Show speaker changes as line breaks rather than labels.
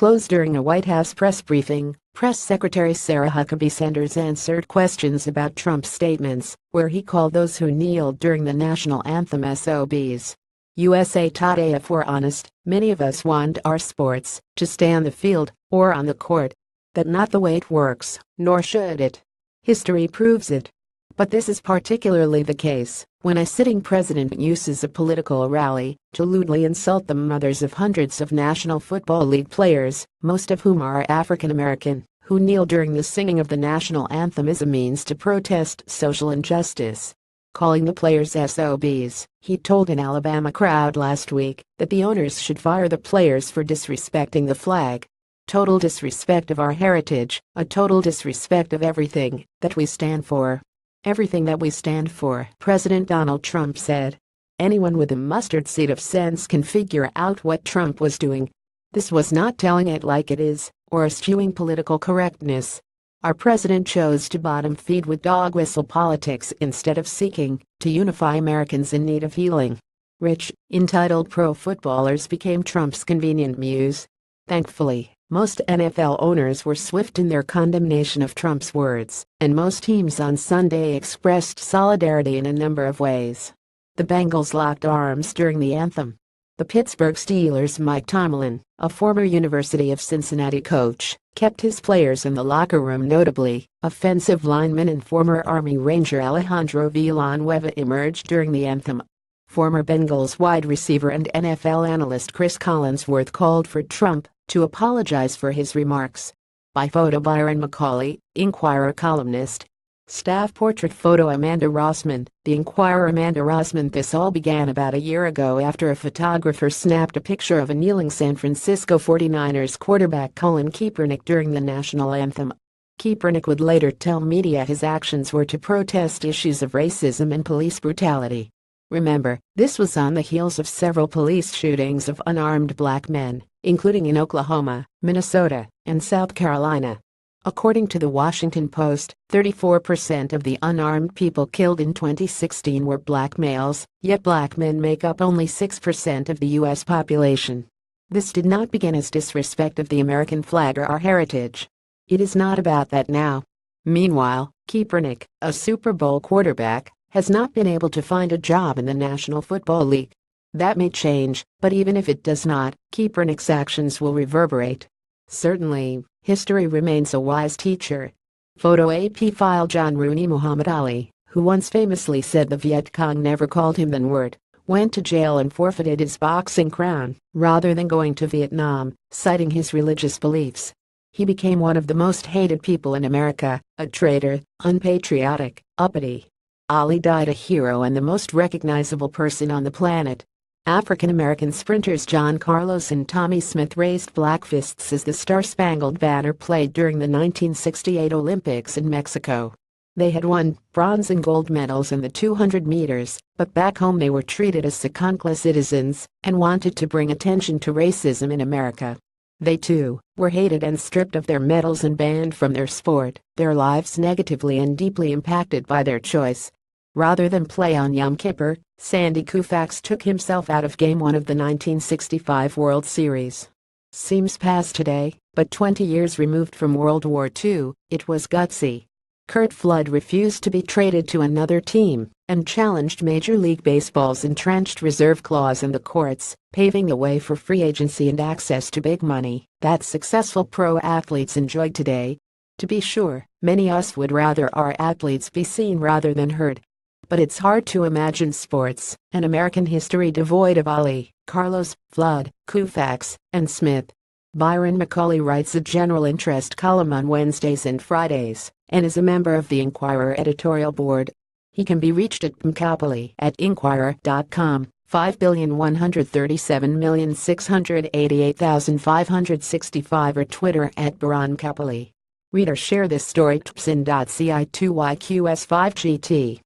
closed during a White House press briefing. Press Secretary Sarah Huckabee Sanders answered questions about Trump's statements, where he called those who kneeled during the national anthem SOBs. USA Today: if we're honest, many of us want our sports to stay on the field or on the court. That's not the way it works, nor should it. History proves it. But this is particularly the case when a sitting president uses a political rally to lewdly insult the mothers of hundreds of National Football League players, most of whom are African American, who kneel during the singing of the national anthem as a means to protest social injustice. Calling the players SOBs, he told an Alabama crowd last week that the owners should fire the players for disrespecting the flag. Total disrespect of our heritage, a total disrespect of everything that we stand for. Everything that we stand for, President Donald Trump said. Anyone with a mustard seed of sense can figure out what Trump was doing. This was not telling it like it is, or eschewing political correctness. Our president chose to bottom feed with dog whistle politics instead of seeking to unify Americans in need of healing. Rich, entitled pro footballers became Trump's convenient muse. Thankfully, most NFL owners were swift in their condemnation of Trump's words, and most teams on Sunday expressed solidarity in a number of ways. The Bengals locked arms during the anthem. The Pittsburgh Steelers' Mike Tomlin, a former University of Cincinnati coach, kept his players in the locker room. Notably, offensive lineman and former Army Ranger Alejandro Villanueva emerged during the anthem. Former Bengals wide receiver and NFL analyst Chris Collinsworth called for Trump to apologize for his remarks. By photo: Byron Mccauley, Inquirer columnist. Staff portrait photo: Amanda Rossman, The Inquirer. Amanda Rossman. This all began about a year ago after a photographer snapped a picture of a kneeling San Francisco 49ers quarterback Colin Kaepernick during the national anthem. Kaepernick would later tell media his actions were to protest issues of racism and police brutality. Remember, this was on the heels of several police shootings of unarmed black men, including in Oklahoma, Minnesota, and South Carolina. According to the Washington Post, 34% of the unarmed people killed in 2016 were black males, yet black men make up only 6% of the U.S. population. This did not begin as disrespect of the American flag or our heritage. It is not about that now. Meanwhile, Kaepernick, a Super Bowl quarterback, has not been able to find a job in the National Football League. That may change, but even if it does not, Kaepernick's actions will reverberate. Certainly, history remains a wise teacher. Photo: AP file. John Rooney. Muhammad Ali, who once famously said the Viet Cong never called him the N-word, went to jail and forfeited his boxing crown rather than going to Vietnam, citing his religious beliefs. He became one of the most hated people in America, a traitor, unpatriotic, uppity. Ali died a hero and the most recognizable person on the planet. African-American sprinters John Carlos and Tommy Smith raised black fists as the Star-Spangled Banner played during the 1968 Olympics in Mexico. They had won bronze and gold medals in the 200 meters, but back home they were treated as second-class citizens and wanted to bring attention to racism in America. They too were hated and stripped of their medals and banned from their sport, their lives negatively and deeply impacted by their choice. Rather than play on Yom Kippur, Sandy Koufax took himself out of Game 1 of the 1965 World Series. Seems past today, but 20 years removed from World War II, it was gutsy. Curt Flood refused to be traded to another team and challenged Major League Baseball's entrenched reserve clause in the courts, paving the way for free agency and access to big money that successful pro athletes enjoy today. To be sure, many of us would rather our athletes be seen rather than heard. But it's hard to imagine sports and American history devoid of Ali, Carlos, Flood, Koufax, and Smith. Byron Mccauley writes a general interest column on Wednesdays and Fridays, and is a member of the Inquirer editorial board. He can be reached at Inquirer.com, 5,137,688,565, or Twitter at @BaronMccauley. Read or share this story. Tpsin.ci2yqs5gt